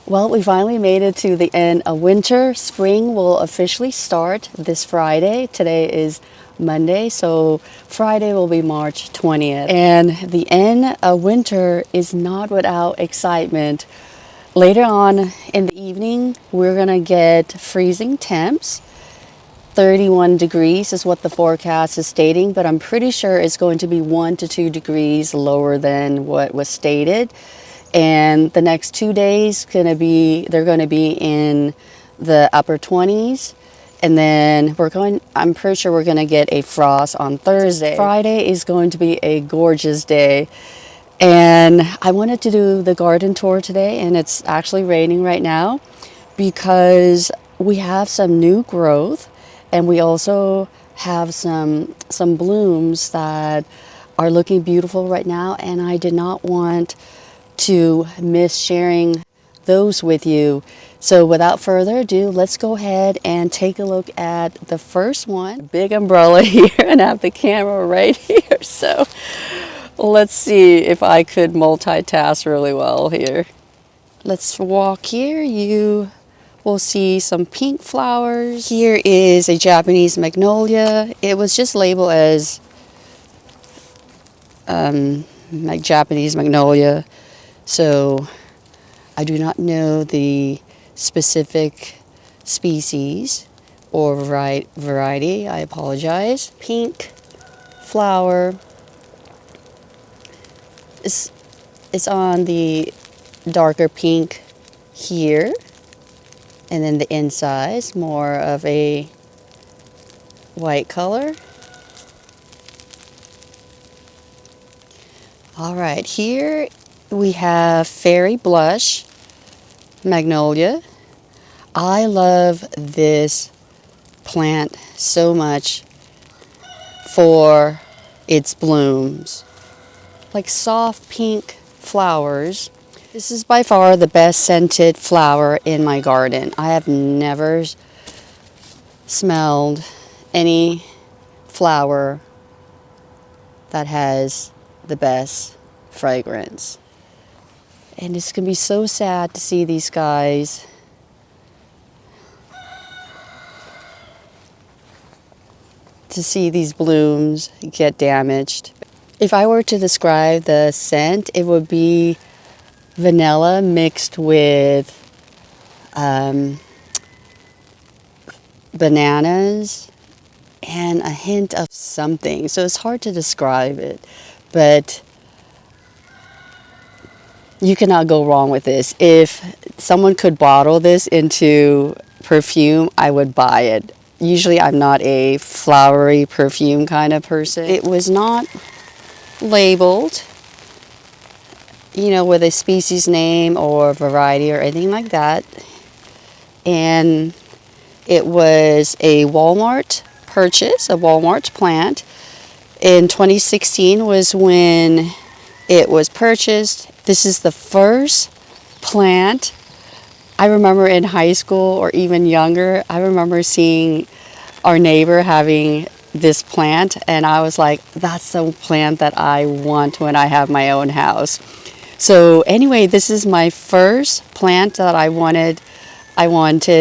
Well, we finally made it to the end of winter. Spring will officially start this Friday. Today is Monday, so Friday will be March 20th. And the end of winter is not without excitement. Later on in the evening, we're gonna get freezing temps. 31 degrees is what the forecast is stating, but I'm pretty sure it's going to be 1 to 2 degrees lower than what was stated. And the next 2 days they're gonna be in the upper 20s. And then I'm pretty sure we're gonna get a frost on Thursday. Friday is going to be a gorgeous day. And I wanted to do the garden tour today, and it's actually raining right now because we have some new growth, and we also have some blooms that are looking beautiful right now, and I did not want to miss sharing those with you. So without further ado, let's go ahead and take a look at the first one. Big umbrella here, and I have the camera right here. So let's see if I could multitask really well here. Let's walk here. You will see some pink flowers. Here is a Japanese magnolia. It was just labeled as Japanese magnolia. So I do not know the specific species or variety. I apologize. Pink flower. It's on the darker pink here. And then the inside is more of a white color. All right, here we have Fairy Blush Magnolia. I love this plant so much for its blooms. Like soft pink flowers. This is by far the best scented flower in my garden. I have never smelled any flower that has the best fragrance. And it's gonna be so sad to see these guys these blooms get damaged. If I were to describe the scent, it would be vanilla mixed with bananas and a hint of something. So it's hard to describe it, but you cannot go wrong with this. If someone could bottle this into perfume, I would buy it. Usually I'm not a flowery perfume kind of person. It was not labeled, with a species name or variety or anything like that. And it was a Walmart purchase, a Walmart plant. In 2016 was when it was purchased. This is the first plant I remember in high school or even younger. I remember seeing our neighbor having this plant, and I was like, that's the plant that I want when I have my own house. So anyway, this is my first plant that I wanted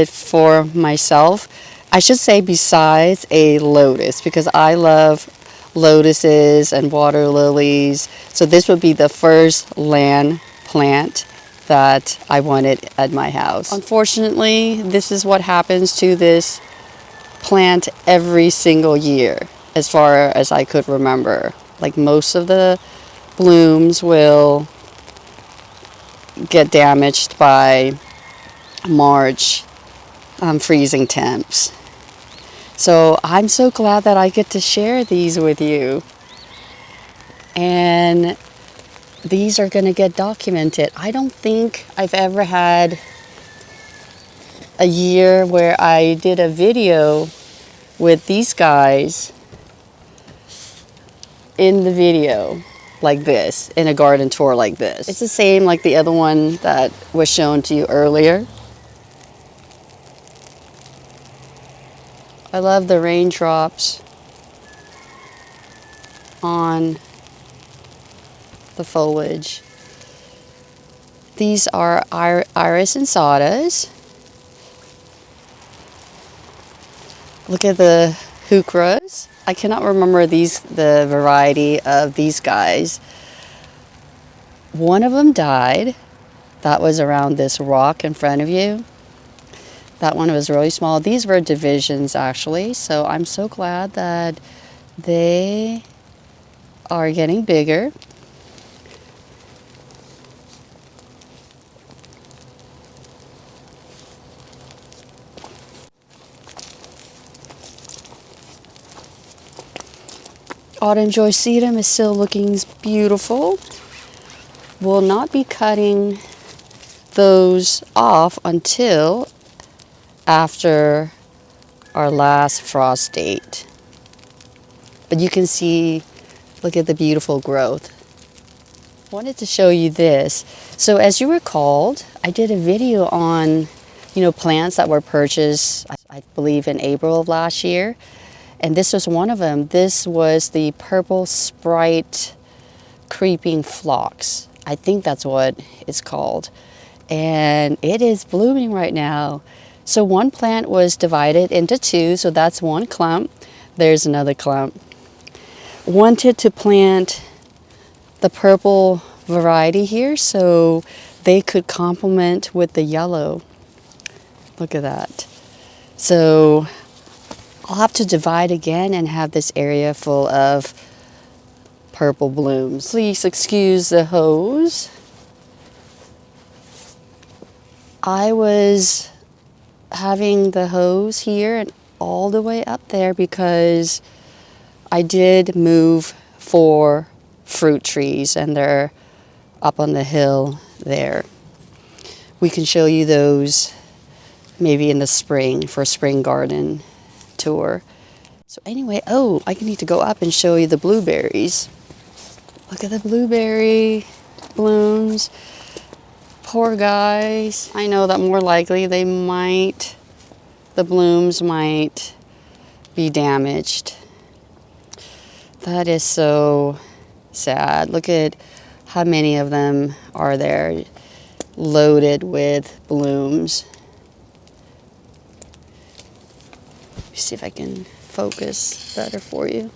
for myself. I should say besides a lotus, because I love lotuses and water lilies. So this would be the first land plant that I wanted at my house. Unfortunately, this is what happens to this plant every single year, as far as I could remember. Like most of the blooms will get damaged by March freezing temps. So I'm so glad that I get to share these with you. And these are going to get documented. I don't think I've ever had a year where I did a video with these guys in the video like this, in a garden tour like this. It's the same like the other one that was shown to you earlier. I love the raindrops on the foliage. These are iris and sawdust. Look at the heucheras. I cannot remember the variety of these guys. One of them died. That was around this rock in front of you. That one was really small. These were divisions actually, so I'm so glad that they are getting bigger. Autumn joycetum is still looking beautiful. We'll not be cutting those off until after our last frost date. But you can see, look at the beautiful growth. I wanted to show you this. So as you recalled, I did a video on, plants that were purchased, I believe in April of last year. And this was one of them. This was the purple sprite creeping phlox. I think that's what it's called. And it is blooming right now. So one plant was divided into two, so that's one clump. There's another clump. Wanted to plant the purple variety here so they could complement with the yellow. Look at that. So I'll have to divide again and have this area full of purple blooms. Please excuse the hose. I was having the hose here and all the way up there because I did move 4 fruit trees and they're up on the hill there. We can show you those maybe in the spring for a spring garden tour. So anyway, I need to go up and show you the blueberries. Look at the blueberry blooms. Poor guys. I know that more likely the blooms might be damaged. That is so sad. Look at how many of them are there, loaded with blooms. Let me see if I can focus better for you.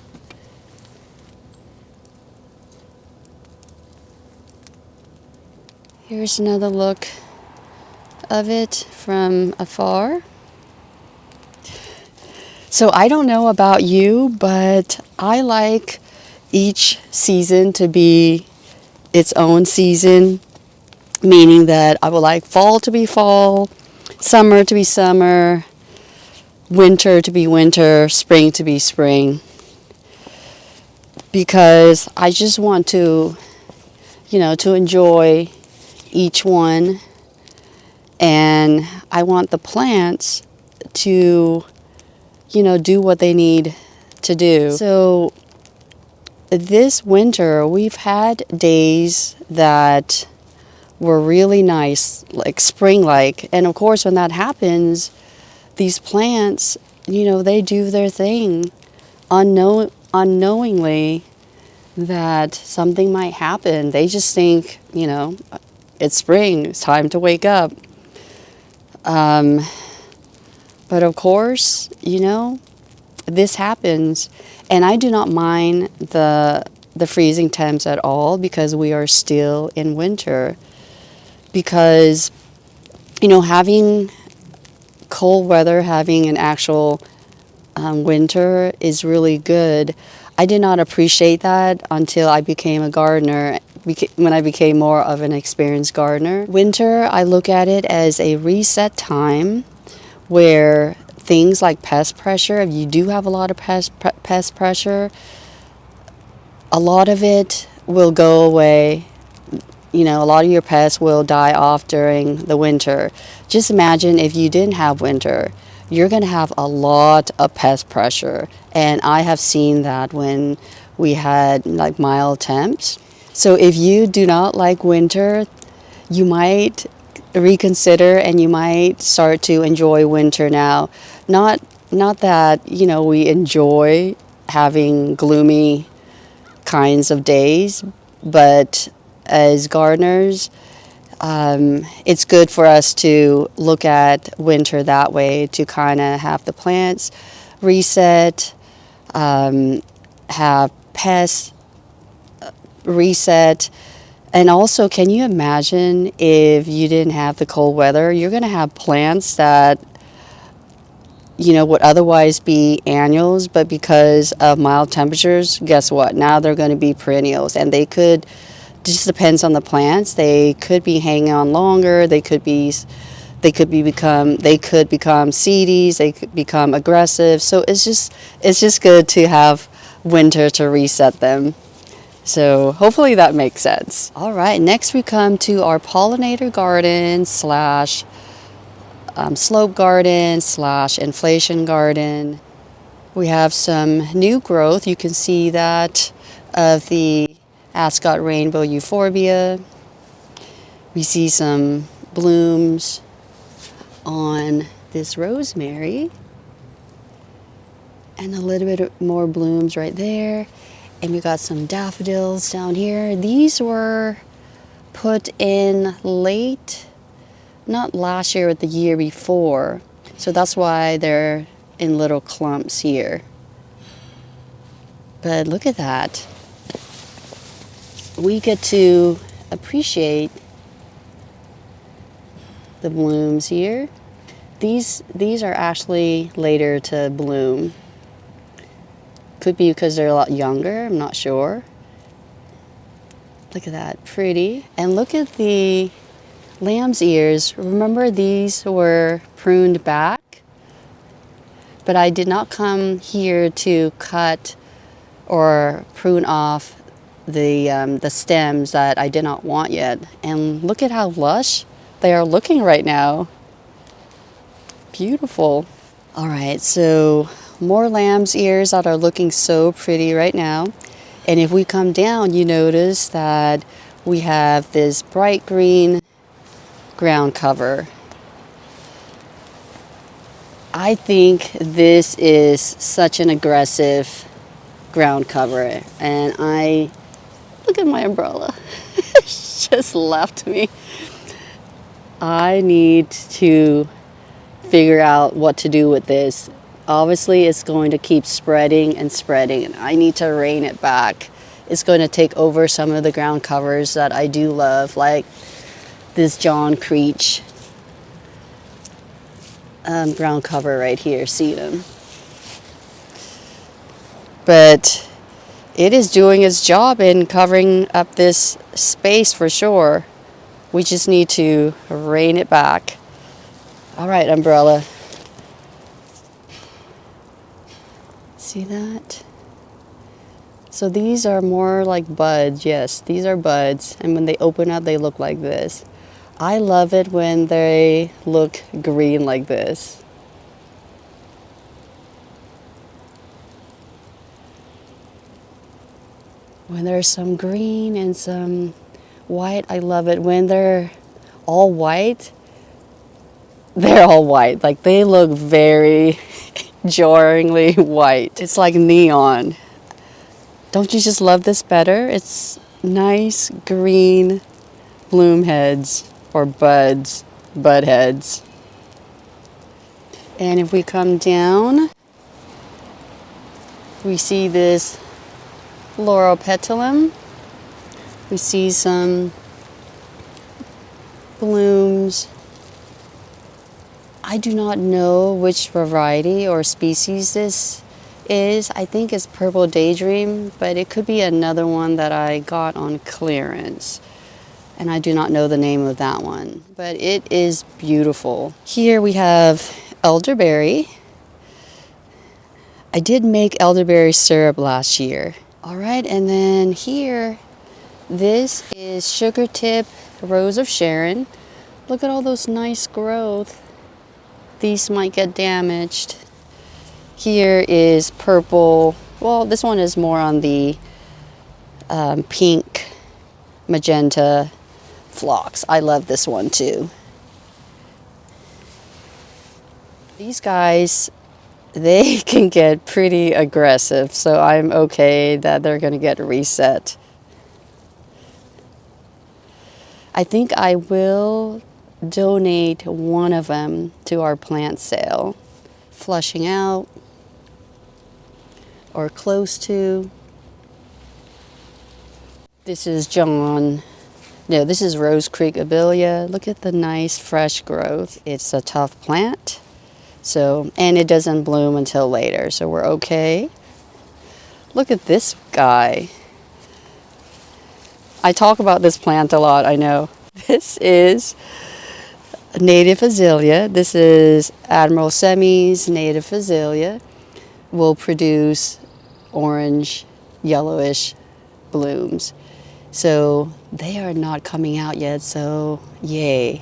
Here's another look of it from afar. So I don't know about you, but I like each season to be its own season, meaning that I would like fall to be fall, summer to be summer, winter to be winter, spring to be spring, because I just want to, to enjoy each one, and I want the plants to, do what they need to do. So this winter we've had days that were really nice, like spring-like, and of course when that happens, these plants, they do their thing unknowingly that something might happen. They just think, it's spring, it's time to wake up. But of course, this happens, and I do not mind the freezing temps at all because we are still in winter. Because, having cold weather, having an actual winter is really good. I did not appreciate that until I became a gardener, when I became more of an experienced gardener. Winter, I look at it as a reset time where things like pest pressure, if you do have a lot of pest pressure, a lot of it will go away. A lot of your pests will die off during the winter. Just imagine if you didn't have winter, you're going to have a lot of pest pressure. And I have seen that when we had like mild temps. So if you do not like winter, you might reconsider and you might start to enjoy winter now. Not that, we enjoy having gloomy kinds of days, but as gardeners, It's good for us to look at winter that way, to kind of have the plants reset, have pests reset. And also, can you imagine if you didn't have the cold weather? You're going to have plants that, you know, would otherwise be annuals, but because of mild temperatures, guess what? Now they're going to be perennials, and they could, just depends on the plants. They could be hanging on longer. They could become seedies. They could become aggressive. So it's just good to have winter to reset them. So hopefully that makes sense. All right, next we come to our pollinator garden slash slope garden slash inflation garden. We have some new growth. You can see that of the Ascot rainbow euphorbia. We see some blooms on this rosemary and a little bit more blooms right there. And we got some daffodils down here. These were put in late, not last year, but the year before. So that's why they're in little clumps here. But look at that. We get to appreciate the blooms here. These are actually later to bloom. Could be because they're a lot younger, I'm not sure. Look at that, pretty. And look at the lamb's ears. Remember, these were pruned back, but I did not come here to cut or prune off the stems that I did not want yet. And look at how lush they are looking right now. Beautiful. All right, so more lamb's ears that are looking so pretty right now. And if we come down, you notice that we have this bright green ground cover. I think this is such an aggressive ground cover. And look at my umbrella. It just left me. I need to figure out what to do with this. Obviously, it's going to keep spreading and spreading, and I need to rein it back. It's going to take over some of the ground covers that I do love, like this John Creech ground cover right here, sedum. But it is doing its job in covering up this space for sure. We just need to rein it back. All right, umbrella. See that? So these are more like buds. Yes, these are buds. And when they open up, they look like this. I love it when they look green like this. When there's some green and some white, I love it. When they're all white, like they look very jarringly white. It's like neon. Don't you just love this better? It's nice green bloom heads or buds, bud heads. And if we come down, we see this Loropetalum. We see some blooms. I do not know which variety or species this is. I think it's Purple Daydream, but it could be another one that I got on clearance. And I do not know the name of that one, but it is beautiful. Here we have elderberry. I did make elderberry syrup last year. All right, and then here, this is Sugar Tip Rose of Sharon. Look at all those nice growth. These might get damaged. Here is purple. Well, this one is more on the pink, magenta phlox. I love this one too. These guys, they can get pretty aggressive, so I'm okay that they're going to get reset. I think I will donate one of them to our plant sale. Flushing out, or close to. This is this is Rose Creek Abelia. Look at the nice fresh growth. It's a tough plant, and it doesn't bloom until later, so we're okay. Look at this guy. I talk about this plant a lot, I know. This is native azalea. This is Admiral Semi's native azalea. Will produce orange, yellowish blooms. So they are not coming out yet, so yay.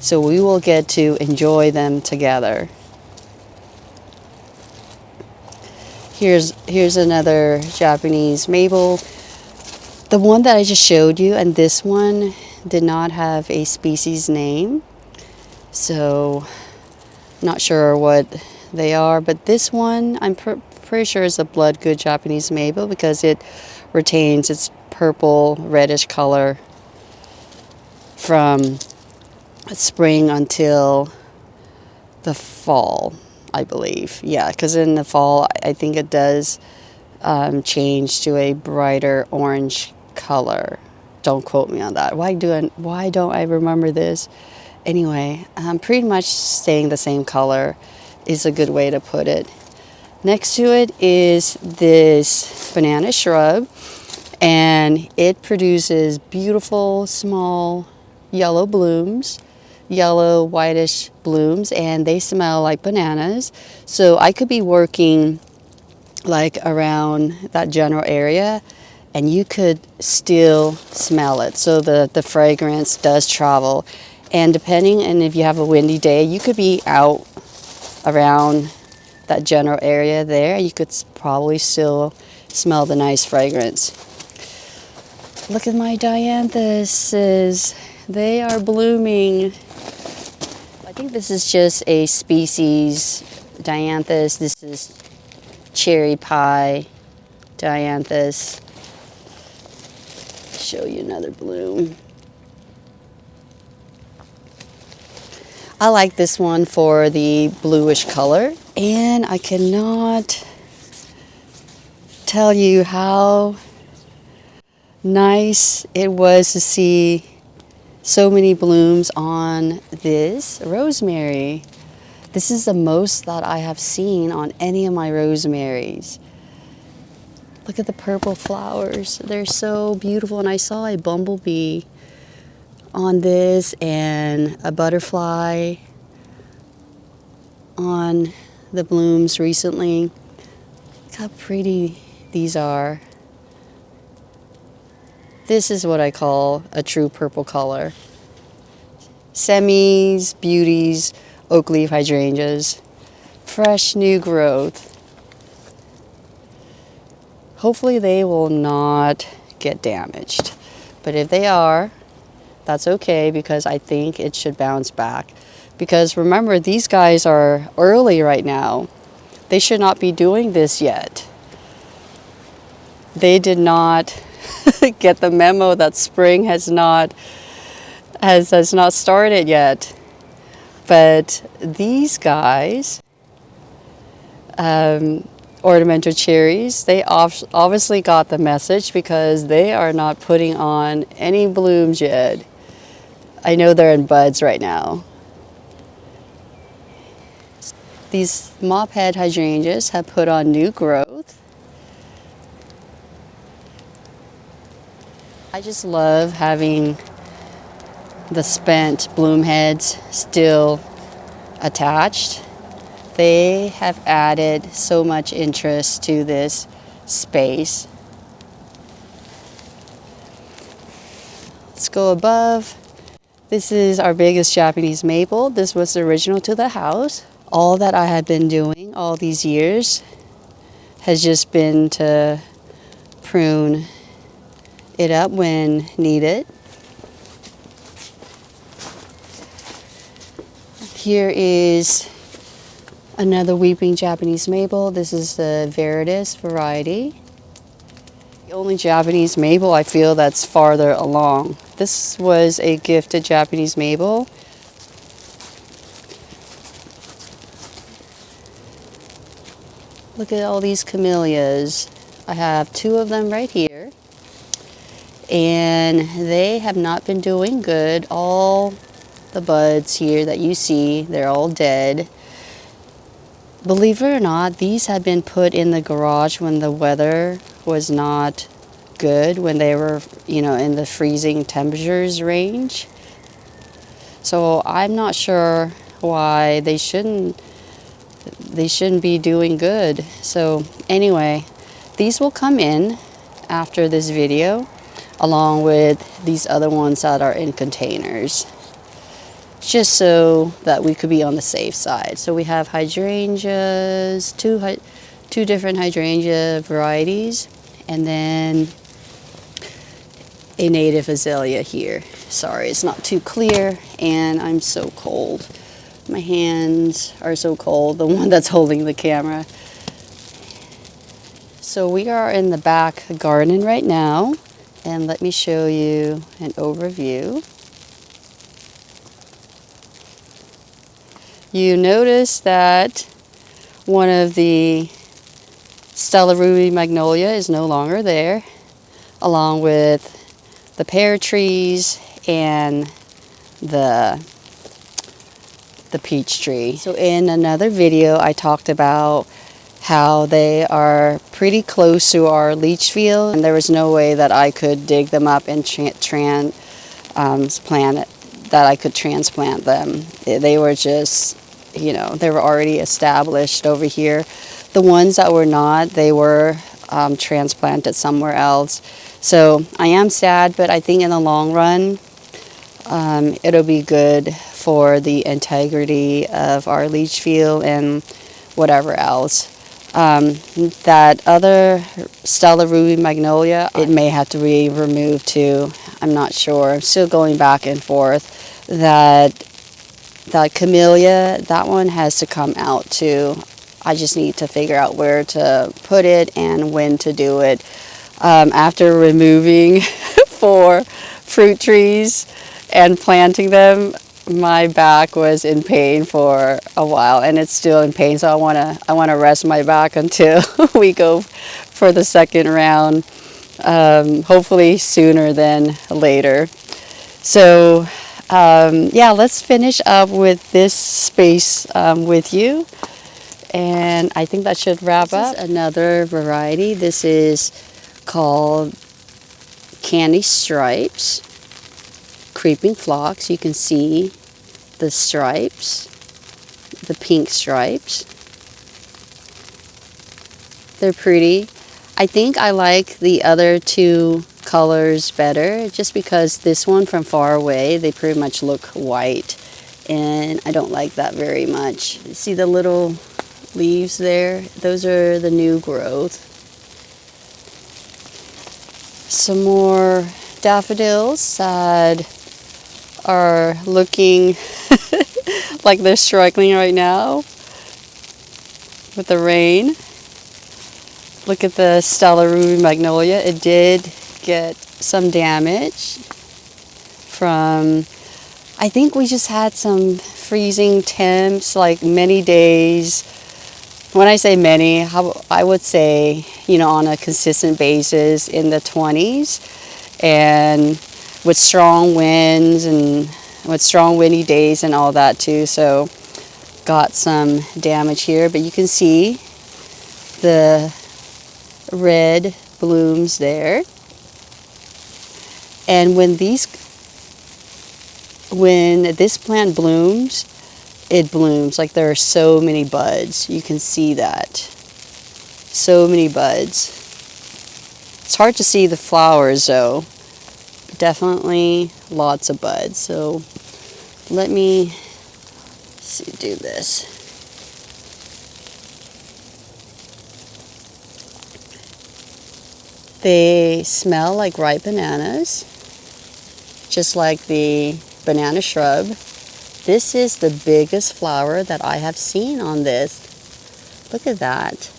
So we will get to enjoy them together. Here's another Japanese maple. The one that I just showed you and this one did not have a species name. So not sure what they are, but this one I'm pretty sure is a blood good Japanese maple because it retains its purple reddish color from spring until the fall, I believe. Yeah, because in the fall I think it does change to a brighter orange color. Don't quote me on that. Why don't I remember this? Anyway, pretty much staying the same color is a good way to put it. Next to it is this banana shrub, and it produces beautiful small yellow blooms, yellow whitish blooms, and they smell like bananas. So I could be working like around that general area and you could still smell it. So the fragrance does travel, and depending on if you have a windy day, you could be out around that general area there. You could probably still smell the nice fragrance. Look at my dianthuses. They are blooming. I think this is just a species dianthus. This is cherry pie dianthus. Show you another bloom. I like this one for the bluish color, and I cannot tell you how nice it was to see so many blooms on this rosemary. This is the most that I have seen on any of my rosemaries. Look at the purple flowers. They're so beautiful, and I saw a bumblebee on this and a butterfly on the blooms recently. Look how pretty these are. This is what I call a true purple color. Semis, beauties, oak leaf hydrangeas, fresh new growth. Hopefully they will not get damaged, but if they are, that's okay, because I think it should bounce back. Because remember, these guys are early right now. They should not be doing this yet. They did not get the memo that spring has not started yet. But these guys, ornamental cherries, they obviously got the message, because they are not putting on any blooms yet. I know they're in buds right now. These mophead hydrangeas have put on new growth. I just love having the spent bloom heads still attached. They have added so much interest to this space. Let's go above. This is our biggest Japanese maple. This was the original to the house. All that I have been doing all these years has just been to prune it up when needed. Here is another weeping Japanese maple. This is the Veritas variety. The only Japanese maple I feel that's farther along. This was a gifted Japanese maple. Look at all these camellias. I have 2 of them right here. And they have not been doing good. All the buds here that you see, they're all dead. Believe it or not, these had been put in the garage when the weather was not good, when they were, you know, in the freezing temperatures range. So I'm not sure why they shouldn't be doing good. So anyway, these will come in after this video, along with these other ones that are in containers, just so that we could be on the safe side. So we have hydrangeas, two different hydrangea varieties, and then a native azalea here. Sorry, it's not too clear, and I'm so cold. My hands are so cold, the one that's holding the camera. So we are in the back garden right now, and let me show you an overview. You notice that one of the Stella Ruby magnolia is no longer there, along with the pear trees and the peach tree. So in another video, I talked about how they are pretty close to our leach field, and there was no way that I could dig them up and transplant them. They were just, you know, they were already established over here. The ones that were not, they were transplanted somewhere else. So I am sad, but I think in the long run, it'll be good for the integrity of our leach field and whatever else. That other Stella Ruby magnolia, it may have to be removed too. I'm not sure. I'm still going back and forth. That camellia, that one has to come out too. I just need to figure out where to put it and when to do it. After removing 4 fruit trees and planting them, my back was in pain for a while, and it's still in pain. So I wanna rest my back until we go for the second round. Hopefully sooner than later. So yeah, let's finish up with this space with you, and I think that should wrap up. Another variety. This is called Candy Stripes, Creeping Phlox. You can see the stripes, the pink stripes. They're pretty. I think I like the other 2 colors better, just because this one from far away, they pretty much look white, and I don't like that very much. See the little leaves there? Those are the new growth. Some more daffodils that are looking like they're struggling right now with the rain. Look at the Stella Ruby magnolia. It did get some damage from, I think we just had some freezing temps, like many days. When I say many, I would say, you know, on a consistent basis in the 20s, and with strong winds and with strong windy days and all that too. So got some damage here, but you can see the red blooms there. And when this plant blooms, it blooms like there are so many buds. You can see that. So many buds. It's hard to see the flowers though. Definitely lots of buds. So let me do this. They smell like ripe bananas, just like the banana shrub. This is the biggest flower that I have seen on this. Look at that.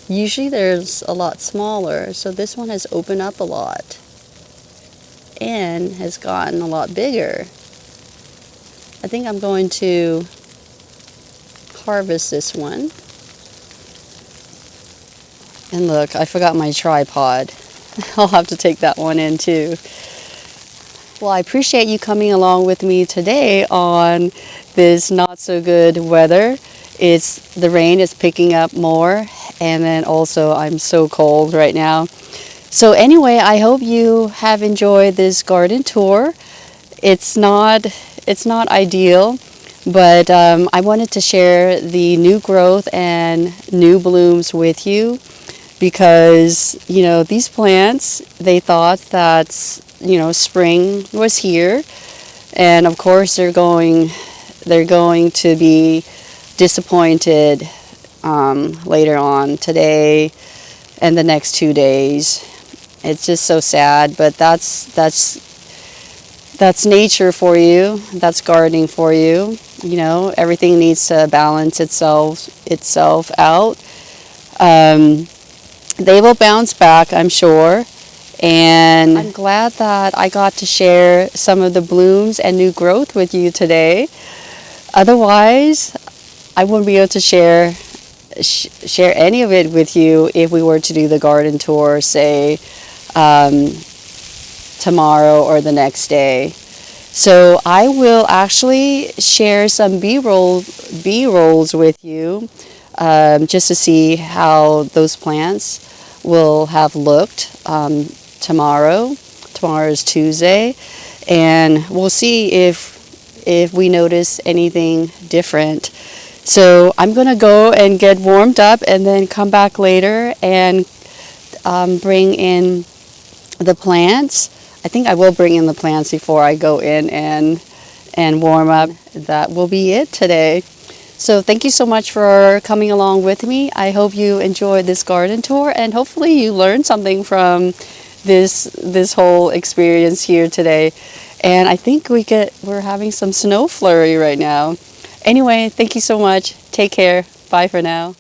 Usually there's a lot smaller, so this one has opened up a lot. end has gotten a lot bigger. I think I'm going to harvest this one. And look, I forgot my tripod. I'll have to take that one in too. Well, I appreciate you coming along with me today on this not so good weather. The rain is picking up more, and then also I'm so cold right now. So anyway, I hope you have enjoyed this garden tour. It's not ideal, but I wanted to share the new growth and new blooms with you, because these plants, they thought that spring was here, and of course they're going to be disappointed later on today and the next 2 days. It's just so sad, but that's nature for you. That's gardening for you. Everything needs to balance itself out. They will bounce back, I'm sure. And I'm glad that I got to share some of the blooms and new growth with you today. Otherwise, I wouldn't be able to share any of it with you if we were to do the garden tour, say, tomorrow or the next day. So I will actually share some B-rolls with you, just to see how those plants will have looked tomorrow. Tomorrow is Tuesday, and we'll see if we notice anything different. So I'm gonna go and get warmed up and then come back later and bring in the plants. I think I will bring in the plants before I go in and warm up. That will be it today. So thank you so much for coming along with me. I hope you enjoyed this garden tour, and hopefully you learned something from this whole experience here today. And I think we're having some snow flurry right now. Anyway, thank you so much. Take care. Bye for now.